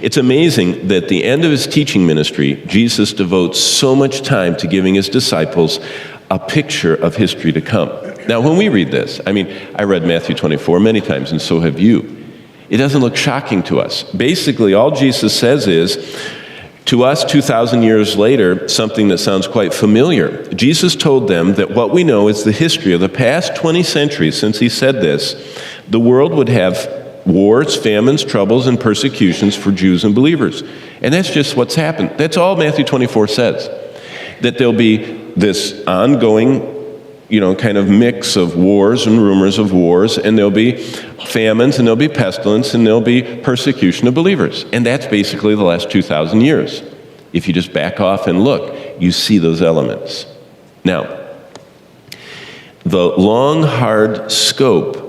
It's amazing that at the end of his teaching ministry, Jesus devotes so much time to giving his disciples a picture of history to come. Now, when we read this, I read Matthew 24 many times, and so have you. It doesn't look shocking to us. Basically, all Jesus says is, to us 2,000 years later, something that sounds quite familiar. Jesus told them that what we know is the history of the past 20 centuries since he said this. The world would have wars, famines, troubles, and persecutions for Jews and believers. And that's just what's happened. That's all Matthew 24 says. That there'll be this ongoing, kind of mix of wars and rumors of wars, and there'll be famines, and there'll be pestilence, and there'll be persecution of believers. And that's basically the last 2,000 years. If you just back off and look, you see those elements. Now, the long, hard scope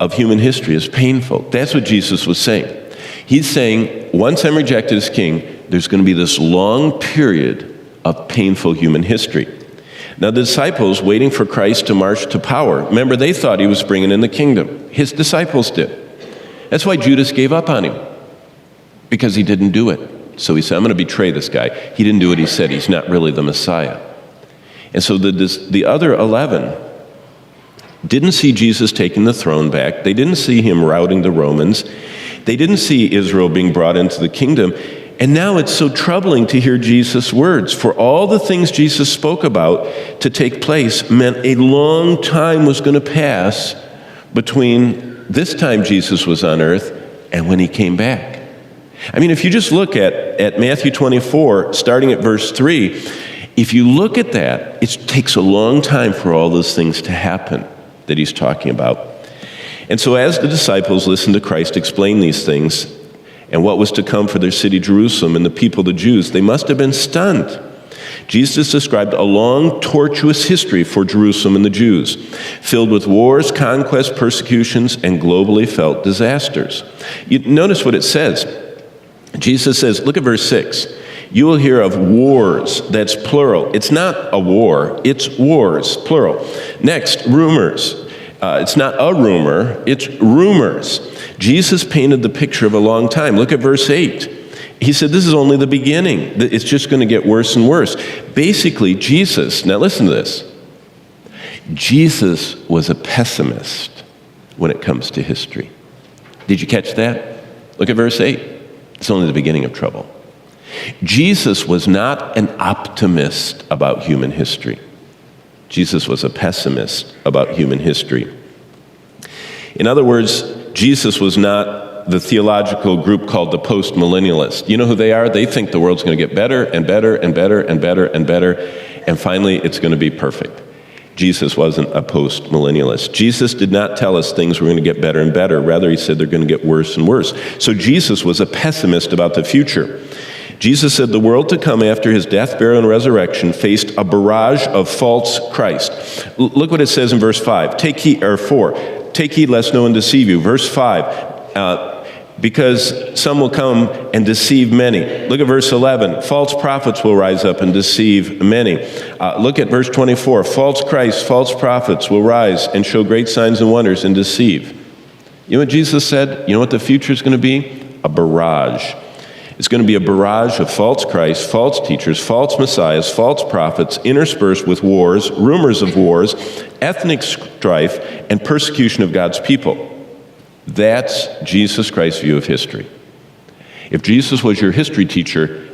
of human history is painful. That's what Jesus was saying. He's saying, once I'm rejected as king, there's going to be this long period of painful human history. Now, the disciples waiting for Christ to march to power, remember, they thought he was bringing in the kingdom. His disciples did. That's why Judas gave up on him, because he didn't do it. So he said, I'm going to betray this guy. He didn't do what he said. He's not really the Messiah. And so the other 11 didn't see Jesus taking the throne back. They didn't see him routing the Romans. They didn't see Israel being brought into the kingdom. And now it's so troubling to hear Jesus' words. For all the things Jesus spoke about to take place meant a long time was going to pass between this time Jesus was on earth and when he came back. If you just look at Matthew 24, starting at verse 3, if you look at that, it takes a long time for all those things to happen that he's talking about. And so as the disciples listened to Christ explain these things and what was to come for their city Jerusalem and the people, the Jews, they must have been stunned. Jesus described a long, tortuous history for Jerusalem and the Jews, filled with wars, conquests, persecutions, and globally felt disasters. You notice what it says. Jesus says, look at verse 6. You will hear of wars. That's plural. It's not a war. It's wars, plural. Next, rumors. It's not a rumor. It's rumors. Jesus painted the picture of a long time. Look at verse 8. He said this is only the beginning. It's just going to get worse and worse. Basically, Jesus, now listen to this. Jesus was a pessimist when it comes to history. Did you catch that? Look at verse 8. It's only the beginning of trouble. Jesus was not an optimist about human history. Jesus was a pessimist about human history. In other words, Jesus was not the theological group called the post-millennialists. You know who they are? They think the world's going to get better and better and better and better and better, and finally it's going to be perfect. Jesus wasn't a post-millennialist. Jesus did not tell us things were going to get better and better. Rather, he said they're going to get worse and worse. So Jesus was a pessimist about the future. Jesus said the world to come after his death, burial, and resurrection faced a barrage of false Christ. Look what it says in verse 5. Take heed, or 4. Take heed lest no one deceive you. Verse 5. Because some will come and deceive many. Look at verse 11. False prophets will rise up and deceive many. Look at verse 24. False Christs, false prophets will rise and show great signs and wonders and deceive. You know what Jesus said? You know what the future is going to be? A barrage. It's going to be a barrage of false Christs, false teachers, false messiahs, false prophets, interspersed with wars, rumors of wars, ethnic strife, and persecution of God's people. That's Jesus Christ's view of history. If Jesus was your history teacher,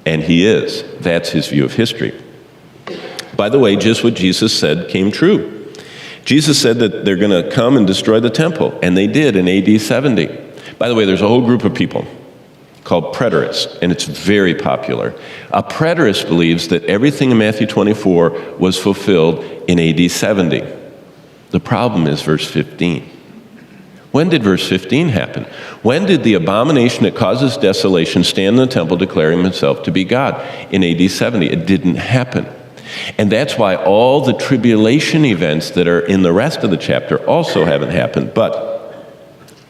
and he is, that's his view of history. By the way, just what Jesus said came true. Jesus said that they're going to come and destroy the temple, and they did in AD 70. By the way, there's a whole group of people called preterists, and it's very popular. A preterist believes that everything in Matthew 24 was fulfilled in AD 70. The problem is verse 15. When did verse 15 happen? When did the abomination that causes desolation stand in the temple declaring himself to be God? In AD 70. It didn't happen. And that's why all the tribulation events that are in the rest of the chapter also haven't happened. But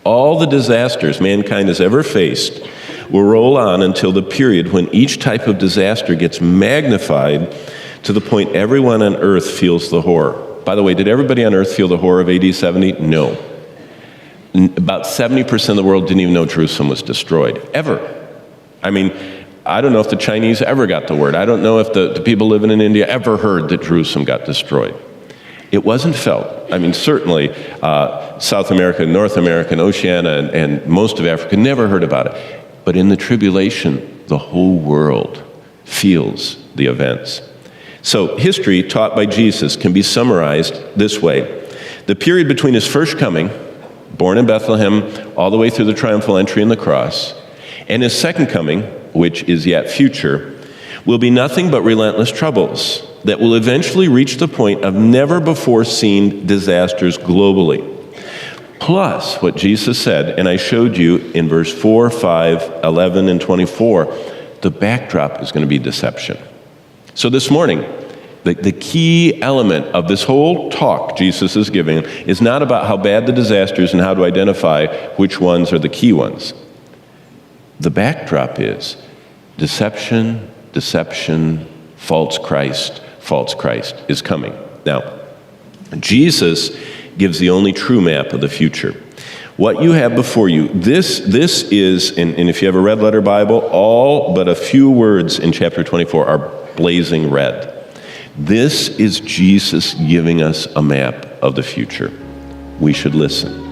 all the disasters mankind has ever faced will roll on until the period when each type of disaster gets magnified to the point everyone on earth feels the horror. By the way, did everybody on earth feel the horror of AD 70? No. About 70% of the world didn't even know Jerusalem was destroyed, ever. I mean, I don't know if the Chinese ever got the word. I don't know if the people living in India ever heard that Jerusalem got destroyed. It wasn't felt. I mean, certainly South America, North America, and Oceania, and most of Africa never heard about it. But in the tribulation, the whole world feels the events. So history taught by Jesus can be summarized this way. The period between his first coming, born in Bethlehem, all the way through the triumphal entry in the cross, and his second coming, which is yet future, will be nothing but relentless troubles that will eventually reach the point of never before seen disasters globally. Plus, what Jesus said, and I showed you in verse 4, 5, 11, and 24, the backdrop is going to be deception. So this morning, the key element of this whole talk Jesus is giving is not about how bad the disasters and how to identify which ones are the key ones. The backdrop is deception, deception, false Christ is coming. Now, Jesus gives the only true map of the future. What you have before you, this is, and if you have a red letter Bible, all but a few words in chapter 24 are blazing red. This is Jesus giving us a map of the future. We should listen.